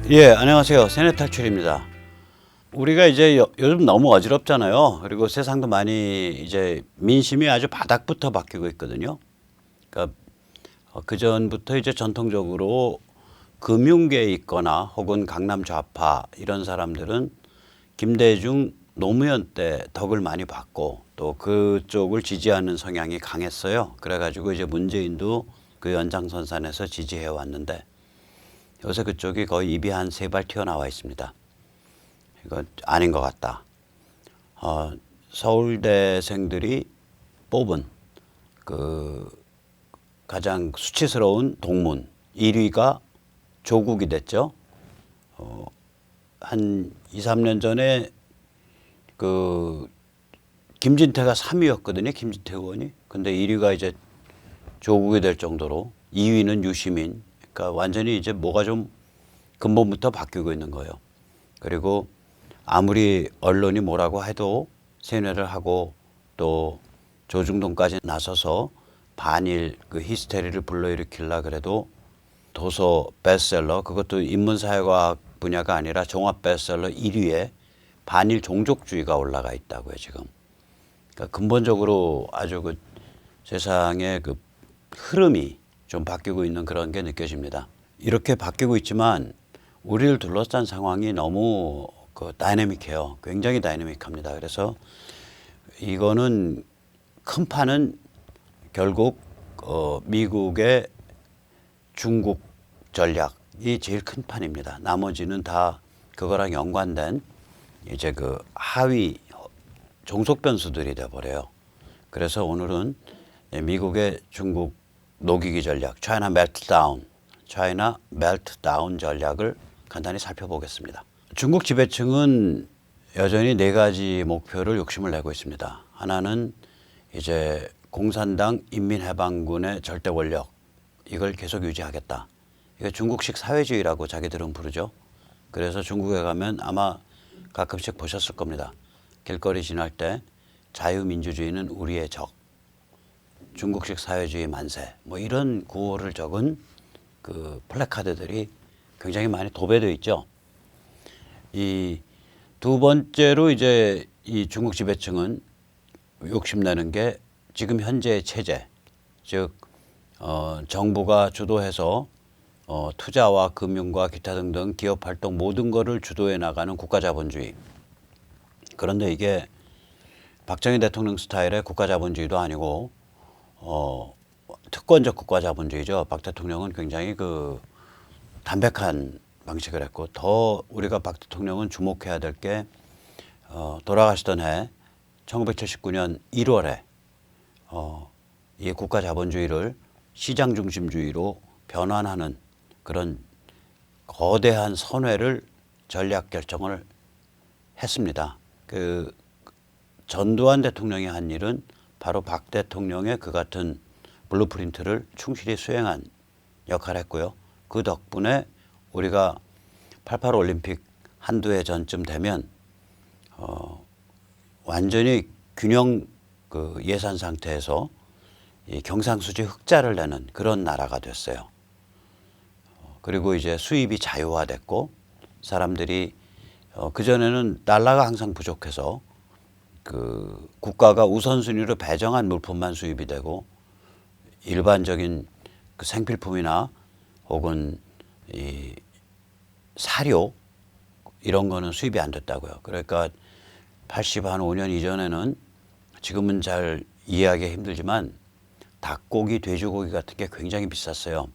예, 안녕하세요. 세뇌 탈출입니다. 우리가 이제 요즘 너무 어지럽잖아요. 그리고 세상도 많이 이제 민심이 아주 바닥부터 바뀌고 있거든요. 그러니까 그 전부터 이제 전통적으로 금융계에 있거나 혹은 강남 좌파 이런 사람들은 김대중 노무현 때 덕을 많이 받고 또 그쪽을 지지하는 성향이 강했어요. 그래가지고 이제 문재인도 그 연장선상에서 지지해 왔는데 요새 그쪽이 거의 입이 한 세 발 튀어나와 있습니다. 이거 아닌 것 같다. 서울대생들이 뽑은 그 가장 수치스러운 동문 1위가 조국이 됐죠. 한 2, 3년 전에 그 김진태가 3위였거든요. 김진태 의원이. 근데 1위가 이제 조국이 될 정도로 2위는 유시민. 그러니까 완전히 이제 뭐가 좀 근본부터 바뀌고 있는 거예요. 그리고 아무리 언론이 뭐라고 해도 세뇌를 하고 또 조중동까지 나서서 반일 그 히스테리를 불러일으키려 그래도 도서 베스트셀러 그것도 인문사회과학 분야가 아니라 종합 베스트셀러 1위에 반일 종족주의가 올라가 있다고요 지금. 그러니까 근본적으로 아주 그 세상의 그 흐름이 좀 바뀌고 있는 그런 게 느껴집니다. 이렇게 바뀌고 있지만 우리를 둘러싼 상황이 너무 그 다이내믹해요. 굉장히 다이내믹합니다. 그래서 이거는 큰 판은 결국 미국의 중국 전략이 제일 큰 판입니다. 나머지는 다 그거랑 연관된 이제 그 하위 종속 변수들이 돼버려요. 그래서 오늘은 미국의 중국 녹이기 전략, 차이나 멜트다운, 차이나 멜트다운 전략을 간단히 살펴보겠습니다. 중국 지배층은 여전히 네 가지 목표를 욕심을 내고 있습니다. 하나는 이제 공산당 인민해방군의 절대 권력, 이걸 계속 유지하겠다. 이거 중국식 사회주의라고 자기들은 부르죠. 그래서 중국에 가면 아마 가끔씩 보셨을 겁니다. 길거리 지날 때 자유민주주의는 우리의 적, 중국식 사회주의 만세, 뭐 이런 구호를 적은 그 플래카드들이 굉장히 많이 도배되어 있죠. 이 두 번째로 이제 이 중국 지배층은 욕심내는 게 지금 현재의 체제, 즉 정부가 주도해서 투자와 금융과 기타 등등 기업 활동 모든 거를 주도해 나가는 국가자본주의. 그런데 이게 박정희 대통령 스타일의 국가자본주의도 아니고 특권적 국가자본주의죠. 박 대통령은 굉장히 그 담백한 방식을 했고 더 우리가 박 대통령은 주목해야 될 게 돌아가시던 해 1979년 1월에 이 국가자본주의를 시장 중심주의로 변환하는 그런 거대한 선회를 전략 결정을 했습니다. 그 전두환 대통령이 한 일은 바로 박 대통령의 그 같은 블루프린트를 충실히 수행한 역할을 했고요. 그 덕분에 우리가 88 올림픽 한두 해 전쯤 되면 완전히 균형 그 예산 상태에서 이 경상수지 흑자를 내는 그런 나라가 됐어요. 그리고 이제 수입이 자유화됐고 사람들이 그전에는 달러가 항상 부족해서 그 국가가 우선순위로 배정한 물품만 수입이 되고 일반적인 그 생필품이나 혹은 이 사료 이런 거는 수입이 안 됐다고요. 그러니까 85년 이전에는 지금은 잘 이해하기 힘들지만 닭고기, 돼지고기 같은 게 굉장히 비쌌어요.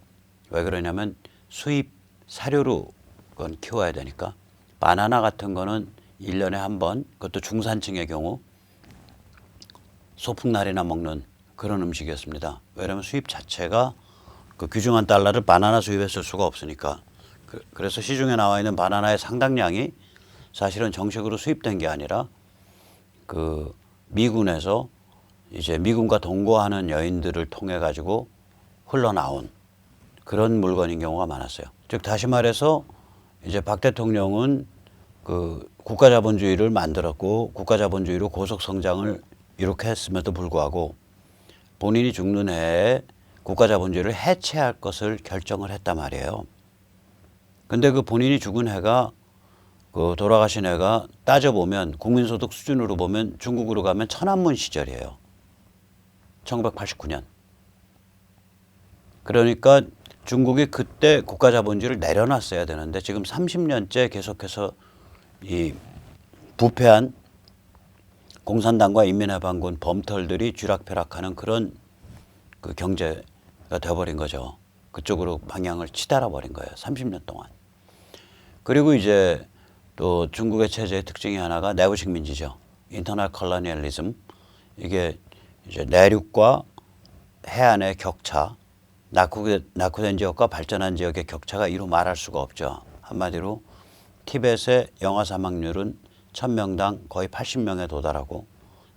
왜 그러냐면 수입 사료로 그건 키워야 되니까. 바나나 같은 거는 1년에 한 번, 그것도 중산층의 경우 소풍날이나 먹는 그런 음식이었습니다. 왜냐하면 수입 자체가 그 귀중한 달러를 바나나 수입했을 수가 없으니까. 그래서 시중에 나와 있는 바나나의 상당량이 사실은 정식으로 수입된 게 아니라 그 미군에서 이제 미군과 동거하는 여인들을 통해 가지고 흘러나온 그런 물건인 경우가 많았어요. 즉 다시 말해서 이제 박 대통령은 그 국가자본주의를 만들었고 국가자본주의로 고속성장을 이렇게 했음에도 불구하고 본인이 죽는 해에 국가자본주의를 해체할 것을 결정을 했단 말이에요. 근데 그 본인이 죽은 해가 그 돌아가신 해가 따져보면 국민소득 수준으로 보면 중국으로 가면 천안문 시절이에요. 1989년. 그러니까 중국이 그때 국가자본주의를 내려놨어야 되는데 지금 30년째 계속해서 이 부패한 공산당과 인민해방군 범털들이 쥐락펴락하는 그런 그 경제가 되어버린 거죠. 그쪽으로 방향을 치달아 버린 거예요. 30년 동안. 그리고 이제 또 중국의 체제의 특징이 하나가 내부식 민지죠. 인터널 컬러니얼리즘. 이게 이제 내륙과 해안의 격차, 낙후된 지역과 발전한 지역의 격차가 이루 말할 수가 없죠. 한마디로 티벳의 영아 사망률은 1000명당 거의 80명에 도달하고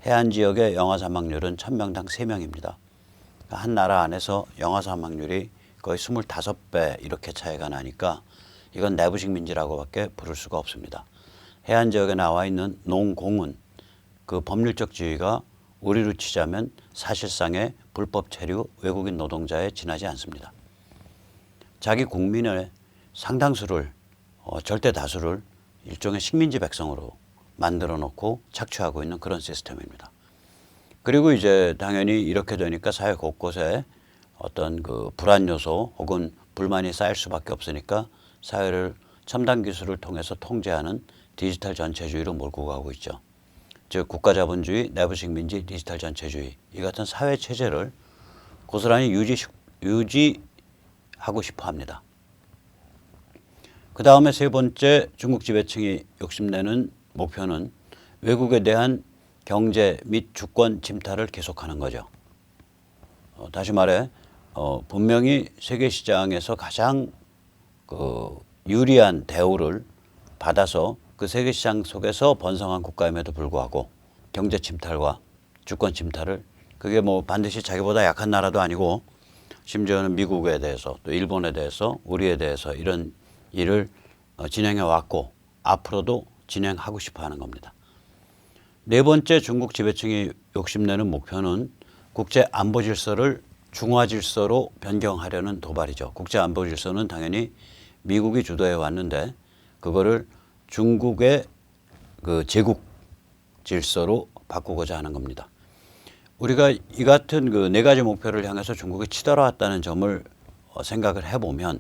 해안 지역의 영아 사망률은 1000명당 3명입니다. 한 나라 안에서 영아 사망률이 거의 25배 이렇게 차이가 나니까 이건 내부식 민지라고밖에 부를 수가 없습니다. 해안 지역에 나와 있는 농공은 그 법률적 지위가 우리로 치자면 사실상의 불법 체류 외국인 노동자에 지나지 않습니다. 자기 국민의 상당수를 절대 다수를 일종의 식민지 백성으로 만들어 놓고 착취하고 있는 그런 시스템입니다. 그리고 이제 당연히 이렇게 되니까 사회 곳곳에 어떤 그 불안 요소 혹은 불만이 쌓일 수밖에 없으니까 사회를 첨단 기술을 통해서 통제하는 디지털 전체주의로 몰고 가고 있죠. 즉 국가자본주의, 내부식 민지, 디지털 전체주의 이 같은 사회 체제를 고스란히 유지하고 싶어 합니다. 그 다음에 세 번째 중국 지배층이 욕심내는 목표는 외국에 대한 경제 및 주권 침탈을 계속하는 거죠. 다시 말해 분명히 세계 시장에서 가장 그 유리한 대우를 받아서 그 세계 시장 속에서 번성한 국가임에도 불구하고 경제 침탈과 주권 침탈을 그게 뭐 반드시 자기보다 약한 나라도 아니고 심지어는 미국에 대해서 또 일본에 대해서 우리에 대해서 이런 일을 진행해 왔고 앞으로도 진행하고 싶어 하는 겁니다. 네 번째 중국 지배층이 욕심내는 목표는 국제 안보 질서를 중화 질서로 변경하려는 도발이죠. 국제 안보 질서는 당연히 미국이 주도해 왔는데 그거를 중국의 그 제국 질서로 바꾸고자 하는 겁니다. 우리가 이 같은 그 네 가지 목표를 향해서 중국이 치달아왔다는 점을 생각을 해보면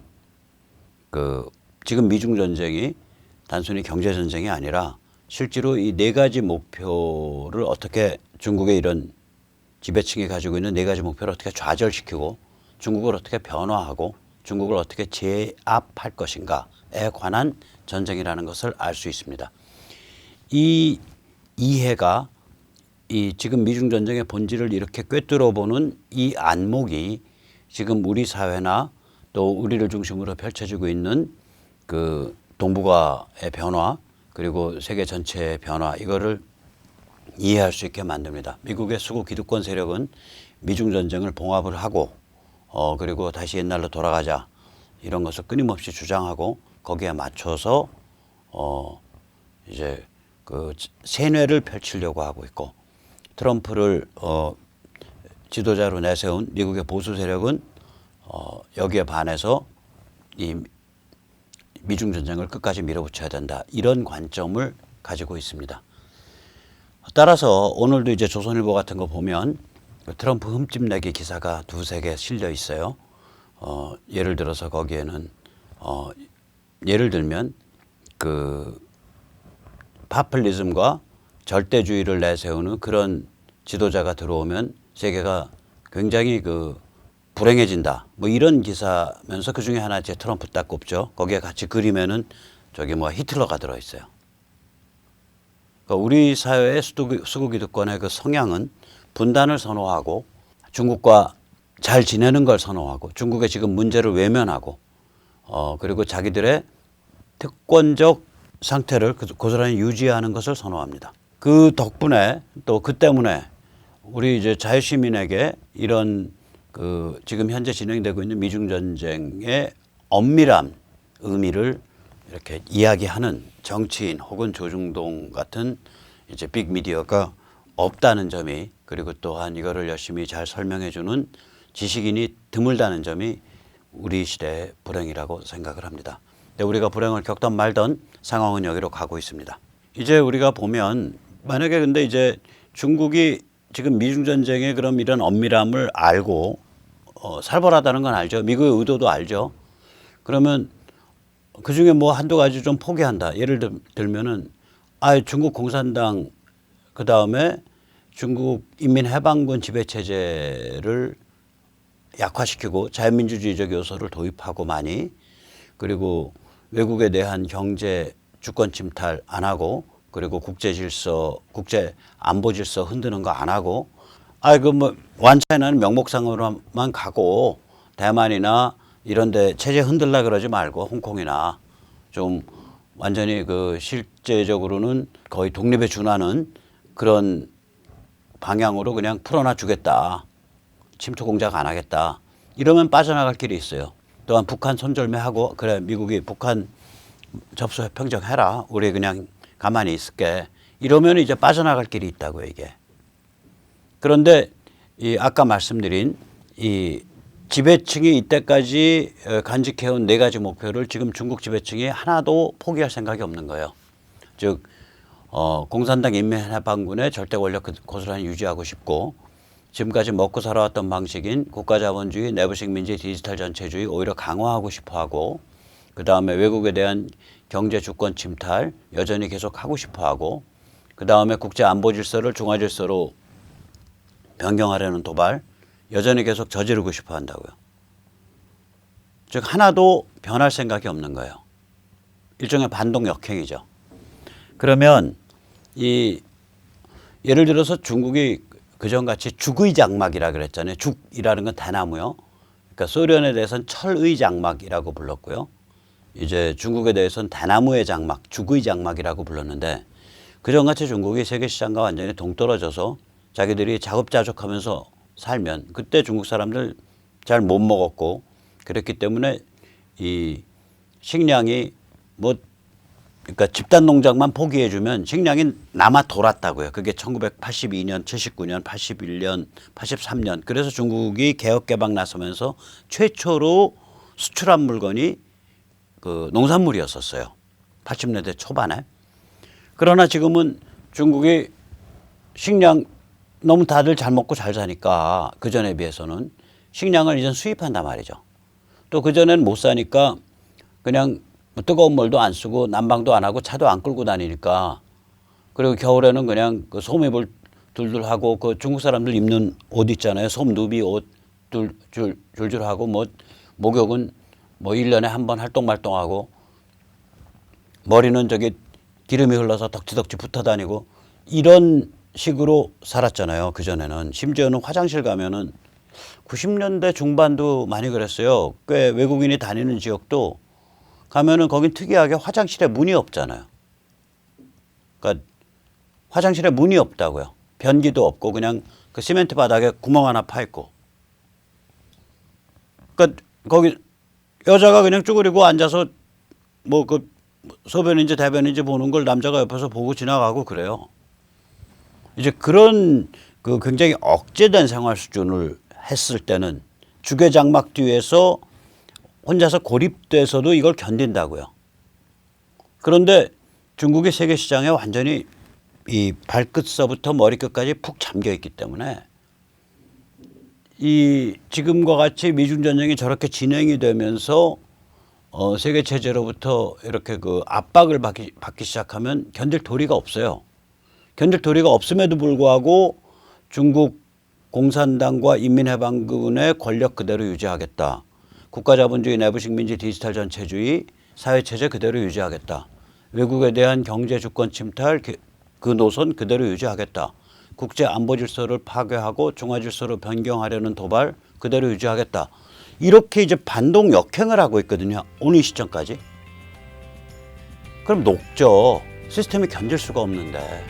그 지금 미중 전쟁이 단순히 경제 전쟁이 아니라 실제로 이 네 가지 목표를 어떻게 중국의 이런 지배층이 가지고 있는 네 가지 목표를 어떻게 좌절시키고 중국을 어떻게 변화하고 중국을 어떻게 제압할 것인가에 관한 전쟁이라는 것을 알 수 있습니다. 이 이해가 이 지금 미중 전쟁의 본질을 이렇게 꿰뚫어 보는 이 안목이 지금 우리 사회나 또 우리를 중심으로 펼쳐지고 있는 그 동북아의 변화 그리고 세계 전체의 변화 이거를 이해할 수 있게 만듭니다. 미국의 수구 기득권 세력은 미중 전쟁을 봉합을 하고 그리고 다시 옛날로 돌아가자 이런 것을 끊임없이 주장하고 거기에 맞춰서 이제 그 세뇌를 펼치려고 하고 있고 트럼프를 지도자로 내세운 미국의 보수 세력은 여기에 반해서 이 미중 전쟁을 끝까지 밀어붙여야 된다. 이런 관점을 가지고 있습니다. 따라서 오늘도 이제 조선일보 같은 거 보면 트럼프 흠집내기 기사가 두세 개 실려 있어요. 예를 들어서 거기에는 예를 들면 그 파퓰리즘과 절대주의를 내세우는 그런 지도자가 들어오면 세계가 굉장히 그 불행해진다. 뭐 이런 기사면서 그 중에 하나 제 트럼프 딱 꼽죠. 거기에 같이 그리면은 저기 뭐 히틀러가 들어있어요. 그러니까 우리 사회의 수구 기득권의 그 성향은 분단을 선호하고 중국과 잘 지내는 걸 선호하고 중국의 지금 문제를 외면하고 그리고 자기들의 특권적 상태를 고스란히 유지하는 것을 선호합니다. 그 덕분에 또 그 때문에 우리 이제 자유시민에게 이런 그 지금 현재 진행되고 있는 미중 전쟁의 엄밀한 의미를 이렇게 이야기하는 정치인 혹은 조중동 같은 이제 빅미디어가 없다는 점이 그리고 또한 이거를 열심히 잘 설명해 주는 지식인이 드물다는 점이 우리 시대의 불행이라고 생각을 합니다. 근데 우리가 불행을 겪던 말던 상황은 여기로 가고 있습니다. 이제 우리가 보면 만약에 근데 이제 중국이 지금 미중 전쟁의 그럼 이런 엄밀함을 알고 살벌하다는 건 알죠. 미국의 의도도 알죠. 그러면 그중에 뭐 한두 가지 좀 포기한다. 예를 들면은 중국 공산당 그다음에 중국 인민해방군 지배체제를 약화시키고 자유민주주의적 요소를 도입하고 많이, 그리고 외국에 대한 경제 주권 침탈 안 하고, 그리고 국제 질서, 국제 안보 질서 흔드는 거 안 하고, 그 뭐 완차이나는 명목상으로만 가고 대만이나 이런 데 체제 흔들라 그러지 말고 홍콩이나 좀 완전히 그 실제적으로는 거의 독립에 준하는 그런 방향으로 그냥 풀어놔 주겠다. 침투 공작 안 하겠다. 이러면 빠져나갈 길이 있어요. 또한 북한 손절매하고 그래 미국이 북한 접수 평정해라. 우리 그냥 가만히 있을게. 이러면 이제 빠져나갈 길이 있다고요, 이게. 그런데 이 아까 말씀드린 이 지배층이 이때까지 간직해온 네 가지 목표를 지금 중국 지배층이 하나도 포기할 생각이 없는 거예요. 즉 공산당 인민해방군의 절대 권력 고스란히 유지하고 싶고, 지금까지 먹고 살아왔던 방식인 국가자본주의, 내부식 민주주의, 디지털 전체주의 오히려 강화하고 싶어하고, 그다음에 외국에 대한 경제 주권 침탈 여전히 계속하고 싶어하고, 그다음에 국제 안보 질서를 중화 질서로 변경하려는 도발 여전히 계속 저지르고 싶어 한다고요. 즉 하나도 변할 생각이 없는 거예요. 일종의 반동 역행이죠. 그러면 예를 들어서 중국이 그전같이 죽의 장막이라 그랬잖아요. 죽이라는 건 대나무요. 그러니까 소련에 대해서는 철의 장막이라고 불렀고요. 이제 중국에 대해서는 대나무의 장막, 죽의 장막이라고 불렀는데, 그전같이 중국이 세계 시장과 완전히 동떨어져서 자기들이 자급자족하면서 살면 그때 중국 사람들 잘 못 먹었고, 그랬기 때문에 이 식량이 그러니까 집단 농장만 포기해 주면 식량이 남아 돌았다고요. 그게 1982년, 79년, 81년, 83년. 그래서 중국이 개혁 개방 나서면서 최초로 수출한 물건이 그 농산물이었었어요. 80년대 초반에. 그러나 지금은 중국이 식량 너무 다들 잘 먹고 잘 사니까 그전에 비해서는 식량을 이제 수입한단 말이죠. 또 그전에는 못 사니까 그냥 뜨거운 물도 안 쓰고 난방도 안 하고 차도 안 끌고 다니니까, 그리고 겨울에는 그냥 그 솜입을 둘둘하고 그 중국 사람들 입는 옷 있잖아요. 솜 누비 옷 줄줄 하고, 목욕은 1년에 한 번 활동말동하고, 머리는 기름이 흘러서 덕지덕지 붙어 다니고 이런 식으로 살았잖아요. 그전에는. 심지어는 화장실 가면은 90년대 중반도 많이 그랬어요. 꽤 외국인이 다니는 지역도 가면은 거긴 특이하게 화장실에 문이 없잖아요. 그러니까 화장실에 문이 없다고요. 변기도 없고 그냥 그 시멘트 바닥에 구멍 하나 파 있고. 그러니까 거기 여자가 그냥 쭈그리고 앉아서 그 소변인지 대변인지 보는 걸 남자가 옆에서 보고 지나가고 그래요. 이제 그런 그 굉장히 억제된 생활 수준을 했을 때는 주계장막 뒤에서 혼자서 고립돼서도 이걸 견딘다고요. 그런데 중국의 세계 시장에 완전히 이 발끝서부터 머리끝까지 푹 잠겨 있기 때문에 이 지금과 같이 미중 전쟁이 저렇게 진행이 되면서 세계 체제로부터 이렇게 그 압박을 받기 시작하면 견딜 도리가 없어요. 견딜 도리가 없음에도 불구하고 중국 공산당과 인민해방군의 권력 그대로 유지하겠다. 국가자본주의, 내부식 민주주의, 디지털 전체주의, 사회체제 그대로 유지하겠다. 외국에 대한 경제 주권 침탈 그 노선 그대로 유지하겠다. 국제 안보 질서를 파괴하고 중화 질서로 변경하려는 도발 그대로 유지하겠다. 이렇게 이제 반동 역행을 하고 있거든요. 오늘 시점까지. 그럼 녹죠. 시스템이 견딜 수가 없는데.